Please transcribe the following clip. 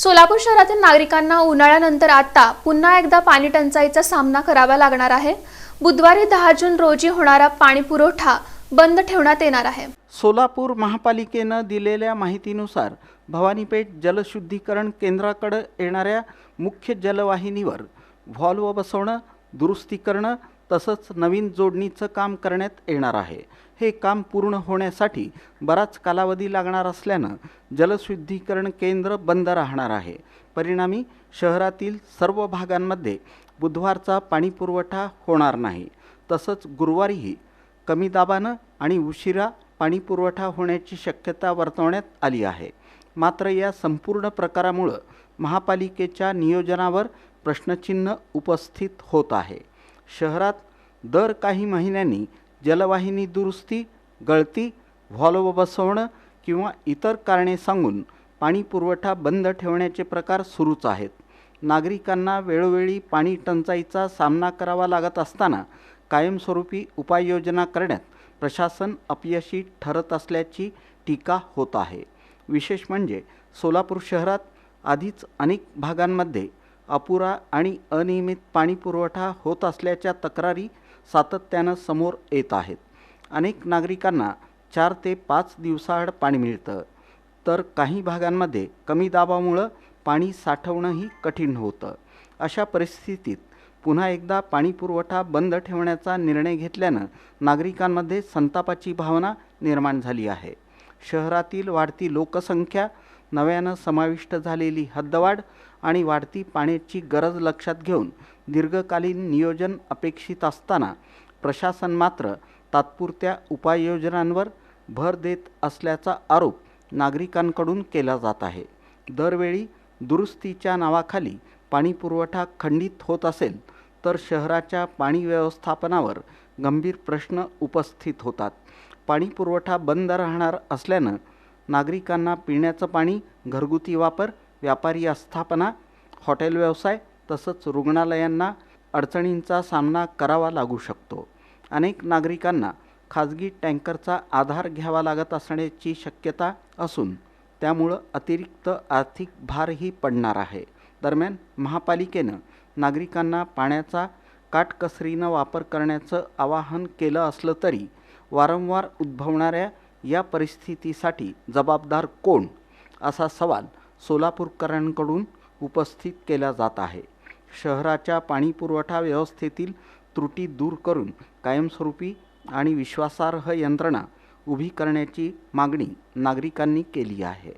सोलापूर शहरातील नागरिकांना उन्हाळ्यानंतर आता पुन्हा एकदा पाणी टंचाईचा सामना करावा लागणार आहे। बुधवारी 10 जून रोजी होणारा पाणी पुरवठा बंद ठेवण्यात येणार आहे। सोलापूर महापालिकेने दिलेल्या माहितीनुसार भवानीपेठ जलशुद्धीकरण केंद्राकडे येणाऱ्या मुख्य जलवाहिनीवर व्हॉल्व बसवणं, दुरुस्ती करणं तसंच नवीन जोडणीचं काम करण्यात येणार आहे। हे काम पूर्ण होण्यासाठी बराच कालावधी लागणार असल्यानं जलशुद्धीकरण केंद्र बंद राहणार आहे। परिणामी शहरातील सर्व भागांमध्ये बुधवारचा पाणी पुरवठा होणार नाही। तसंच गुरुवारीही कमी दाबानं आणि उशिरा पाणी पुरवठा होण्याची शक्यता वर्तवण्यात आली आहे। मात्र या संपूर्ण प्रकारामुळे महापालिकेच्या नियोजनावर प्रश्नचिन्ह उपस्थित होत आहे। शहरात दर काही महिन्यांनी जलवाहिनी दुरुस्ती, गळती, व्हॉल्व बसवणं किंवा इतर कारणे सांगून पाणी पुरवठा बंद ठेवण्याचे प्रकार सुरूच आहेत। नागरिकांना वेळोवेळी पाणी टंचाईचा सामना करावा लागत असताना कायमस्वरूपी उपाययोजना करण्यात प्रशासन अपयशी ठरत असल्याची टीका होत आहे। विशेष म्हणजे सोलापूर शहरात आधीच अनेक भागांमध्ये अपुरा आणि अनियमित पाणी पुरवठा होत असल्याच्या तक्रारी सातत्यानं समोर येत आहेत। अनेक नागरिकांना 4 ते 5 दिवसाआड पाणी मिळतं, तर काही भागांमध्ये कमी दाबामुळे पाणी साठवणंही कठीण होतं। अशा परिस्थितीत पुन्हा एकदा पाणी पुरवठा बंद ठेवण्याचा निर्णय घेतल्यानं नागरिकांमध्ये संतापाची भावना निर्माण झाली आहे। शहरातील वाढती लोकसंख्या, नव्यानं समाविष्ट झालेली हद्दवाढ आणि वाढती पाण्याची गरज लक्षात घेऊन दीर्घकालीन नियोजन अपेक्षित असताना प्रशासन मात्र तात्पुरत्या उपाययोजनांवर भर देत असल्याचा आरोप नागरिकांकडून केला जात आहे। दरवेळी दुरुस्तीच्या नावाखाली पाणी पुरवठा खंडित होत असेल तर शहराच्या पाणी व्यवस्थापनावर गंभीर प्रश्न उपस्थित होतात। पाणी पुरवठा बंद राहणार असल्यानं नागरिकांना पिण्याचं पाणी, घरगुती वापर, व्यापारी आस्थापना, हॉटेल व्यवसाय तसंच रुग्णालयांना अडचणींचा सामना करावा लागू शकतो। अनेक नागरिकांना खाजगी टँकरचा आधार घ्यावा लागत असण्याची शक्यता असून त्यामुळं अतिरिक्त आर्थिक भारही पडणार आहे। दरम्यान महापालिकेनं नागरिकांना पाण्याचा काटकसरीनं वापर करण्याचं आवाहन केलं असलं तरी वारंवार उद्भवणाऱ्या या परिस्थितीसाठी जबाबदार कोण, असा सवाल सोलापूरकरांकडून उपस्थित केला जात आहे। शहराच्या पाणी पुरवठा व्यवस्थेतील त्रुटी दूर करून कायमस्वरूपी आणि विश्वासार्ह यंत्रणा उभी करण्याची मागणी नागरिकांनी केली आहे।